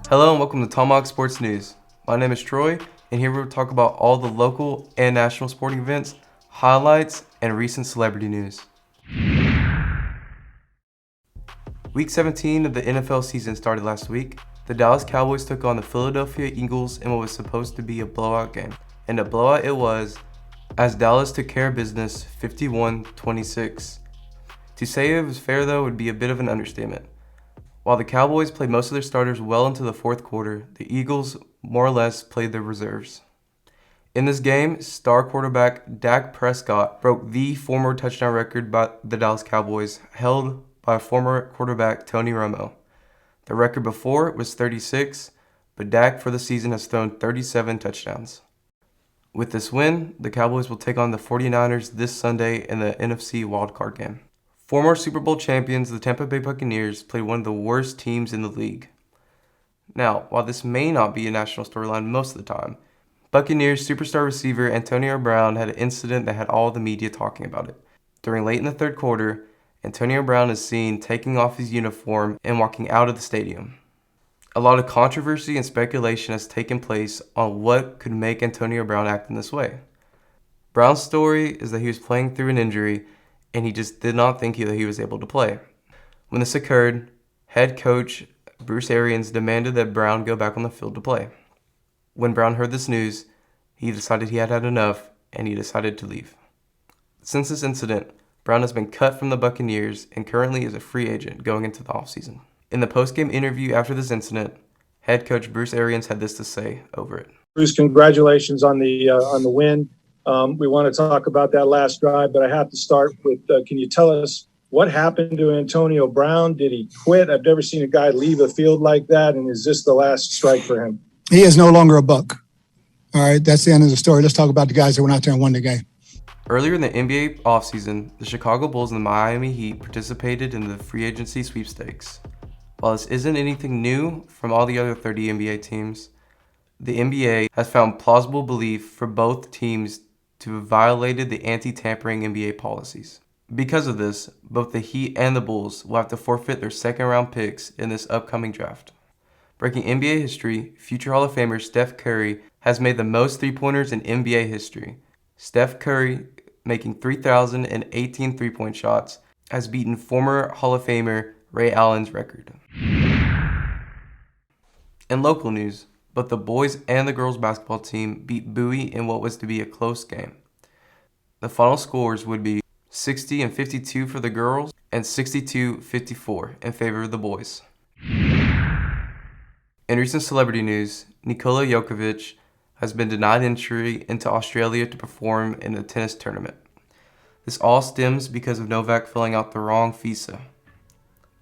Hello and welcome to Tomahawk Sports News. My name is Troy, and here we'll talk about all the local and national sporting events, highlights, and recent celebrity news. Week 17 of the NFL season started last week. The Dallas Cowboys took on the Philadelphia Eagles in what was supposed to be a blowout game. And a blowout it was, as Dallas took care of business 51-26. To say it was fair though would be a bit of an understatement. While the Cowboys played most of their starters well into the fourth quarter, the Eagles more or less played their reserves. In this game, star quarterback Dak Prescott broke the former touchdown record by the Dallas Cowboys, held by former quarterback Tony Romo. The record before was 36, but Dak for the season has thrown 37 touchdowns. With this win, the Cowboys will take on the 49ers this Sunday in the NFC wildcard game. Former Super Bowl champions, the Tampa Bay Buccaneers, played one of the worst teams in the league. Now, while this may not be a national storyline most of the time, Buccaneers superstar receiver Antonio Brown had an incident that had all the media talking about it. During late in the third quarter, Antonio Brown is seen taking off his uniform and walking out of the stadium. A lot of controversy and speculation has taken place on what could make Antonio Brown act in this way. Brown's story is that he was playing through an injury and he just did not think that he was able to play. When this occurred, head coach Bruce Arians demanded that Brown go back on the field to play. When Brown heard this news, he decided he had had enough and he decided to leave. Since this incident, Brown has been cut from the Buccaneers and currently is a free agent going into the offseason. In the post-game interview after this incident, head coach Bruce Arians had this to say over it. Bruce, congratulations on the win. We want to talk about that last drive, but I have to start with, can you tell us what happened to Antonio Brown? Did he quit? I've never seen a guy leave a field like that, and is this the last strike for him? He is no longer a Buck. All right, that's the end of the story. Let's talk about the guys that went out there and won the game. Earlier in the NBA offseason, the Chicago Bulls and the Miami Heat participated in the free agency sweepstakes. While this isn't anything new from all the other 30 NBA teams, the NBA has found plausible belief for both teams to have violated the anti-tampering NBA policies. Because of this, both the Heat and the Bulls will have to forfeit their second-round picks in this upcoming draft. Breaking NBA history, future Hall of Famer Steph Curry has made the most three-pointers in NBA history. Steph Curry, making 3,018 three-point shots, has beaten former Hall of Famer Ray Allen's record. In local news, both the boys and the girls basketball team beat Bowie in what was to be a close game. The final scores would be 60-52 for the girls and 62-54 in favor of the boys. In recent celebrity news, Nikola Jokovic has been denied entry into Australia to perform in a tennis tournament. This all stems because of Novak filling out the wrong visa.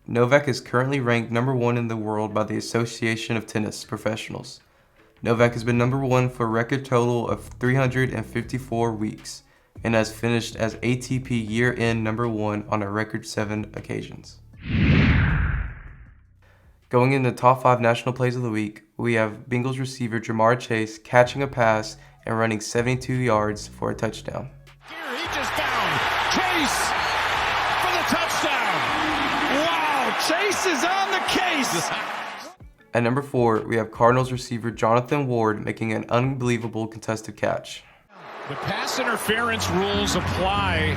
Novak is currently ranked number 1 in the world by the Association of Tennis Professionals. Novak has been number 1 for a record total of 354 weeks and has finished as ATP year-end number 1 on a record 7 occasions. Going into the top 5 national plays of the week, we have Bengals receiver Jamar Chase catching a pass and running 72 yards for a touchdown. Here he just found Chase for the touchdown. Wow, Chase is on the case. At number 4, we have Cardinals receiver Jonathan Ward making an unbelievable contested catch. The pass interference rules apply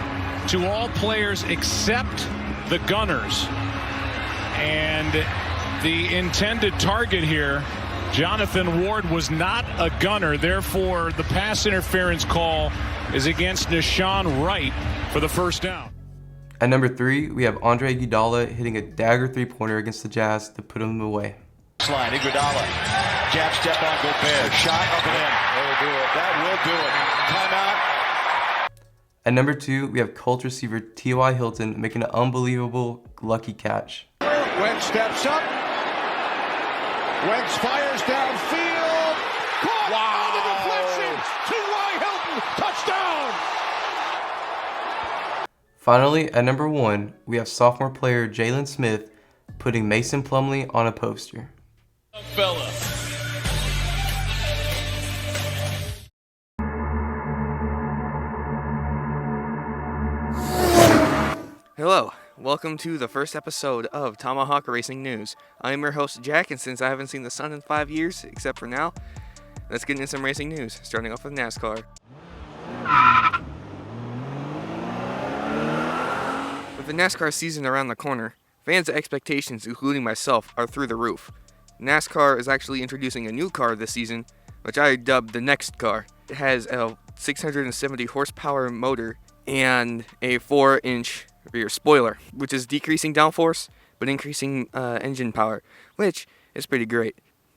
to all players except the gunners. And the intended target here, Jonathan Ward, was not a gunner. Therefore, the pass interference call is against Nashawn Wright for the first down. At number 3, we have Andre Iguodala hitting a dagger three-pointer against the Jazz to put them away. Slide, Iguodala. Jab step on Gobert. Shot up and in. That'll do it. That will do it. Timeout. At number 2, we have Colts receiver T.Y. Hilton making an unbelievable lucky catch. Wentz steps up. Wentz fires downfield. Caught on the deflection. T.Y. Hilton. Touchdown. Finally, at number 1, we have sophomore player Jalen Smith putting Mason Plumlee on a poster. Fella. Hello, welcome to the first episode of Tomahawk Racing News. I'm your host Jack, and since I haven't seen the sun in 5 years, except for now, let's get into some racing news, starting off with NASCAR. With the NASCAR season around the corner, fans' expectations, including myself, are through the roof. NASCAR is actually introducing a new car this season, which I dubbed the Next Car. It has a 670 horsepower motor and a 4-inch rear spoiler, which is decreasing downforce but increasing engine power, which is pretty great.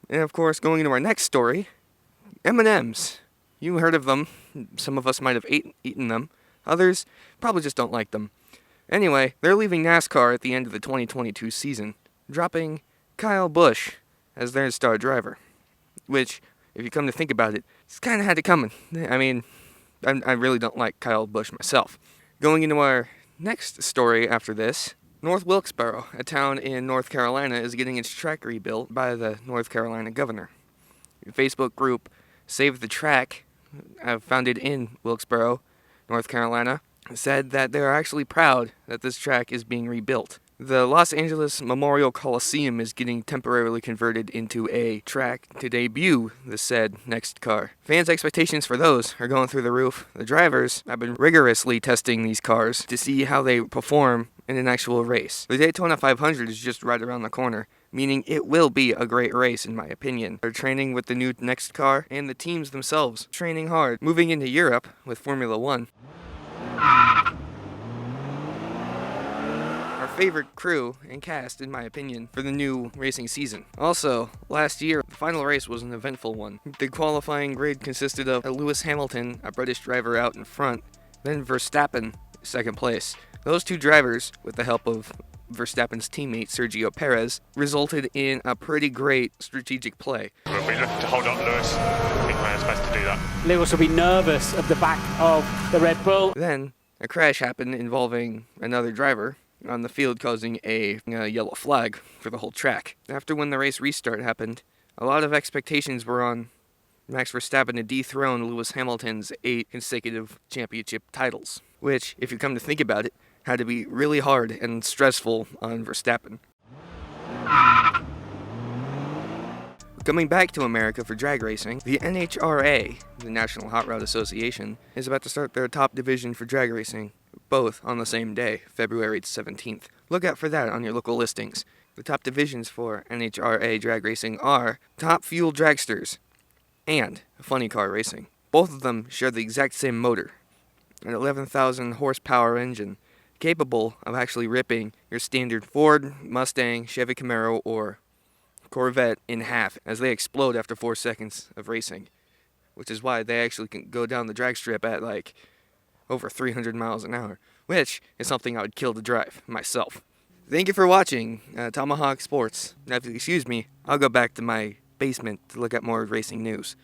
And of course, going into our next story, M&Ms. You heard of them. Some of us might have eaten them. Others probably just don't like them. Anyway, they're leaving NASCAR at the end of the 2022 season, dropping Kyle Busch as their star driver, which, if you come to think about it, it's kind of had it coming. I mean, I really don't like Kyle Busch myself. Going into our next story after this, North Wilkesboro, a town in North Carolina, is getting its track rebuilt by the North Carolina governor. The Facebook group Save the Track, founded in Wilkesboro, North Carolina, said that they are actually proud that this track is being rebuilt. The Los Angeles Memorial Coliseum is getting temporarily converted into a track to debut the said Next Car. Fans' expectations for those are going through the roof. The drivers have been rigorously testing these cars to see how they perform in an actual race. The Daytona 500 is just right around the corner, meaning it will be a great race in my opinion. They're training with the new Next Car, and the teams themselves training hard. Moving into Europe with Formula One, our favorite crew and cast, in my opinion, for the new racing season. Also, last year, the final race was an eventful one. The qualifying grid consisted of Lewis Hamilton, a British driver, out in front, then Verstappen, second place. Those two drivers, with the help of Verstappen's teammate Sergio Perez, resulted in a pretty great strategic play. We'll be looking to hold up Lewis. I think it's best to do that. Lewis will be nervous at the back of the Red Bull. Then, a crash happened involving another driver on the field, causing a yellow flag for the whole track. After when the race restart happened, a lot of expectations were on Max Verstappen to dethrone Lewis Hamilton's 8 consecutive championship titles, which, if you come to think about it, had to be really hard and stressful on Verstappen. Coming back to America for drag racing, the NHRA, the National Hot Rod Association, is about to start their top division for drag racing, both on the same day, February 17th. Look out for that on your local listings. The top divisions for NHRA drag racing are Top Fuel Dragsters and Funny Car Racing. Both of them share the exact same motor, an 11,000 horsepower engine, capable of actually ripping your standard Ford, Mustang, Chevy Camaro, or Corvette in half as they explode after 4 seconds of racing, which is why they actually can go down the drag strip at like over 300 miles an hour, which is something I would kill to drive myself. Thank you for watching Tomahawk Sports. Now, if you excuse me, I'll go back to my basement to look at more racing news.